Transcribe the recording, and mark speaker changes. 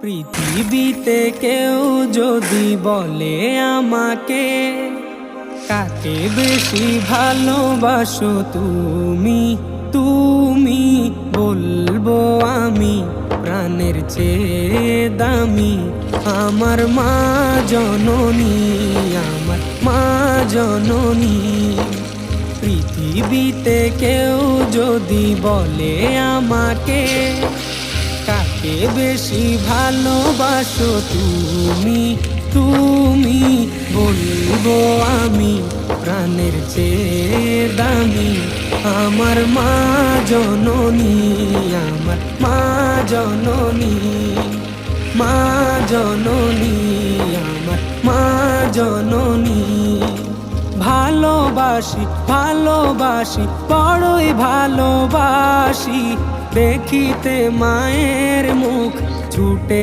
Speaker 1: পৃথিবীতে কেউ যদি বলে আমাকে কাকে বেশি ভালোবাসো তুমি, তুমি বলবো আমি প্রাণের চেয়ে দামি আমার মা জননী, আমার মা জননী। পৃথিবীতে কেউ যদি বলে আমাকে কাকে বেশি ভালোবাসো তুমি, তুমি বলবো আমি প্রাণের চেয়ে দামি আমার মা জননী, আমার মা জননী, মা জননী, আমার মা জননী। ভালোবাসি ভালোবাসি বড়ই ভালোবাসি দেখিতে মায়ের মুখ ছুটে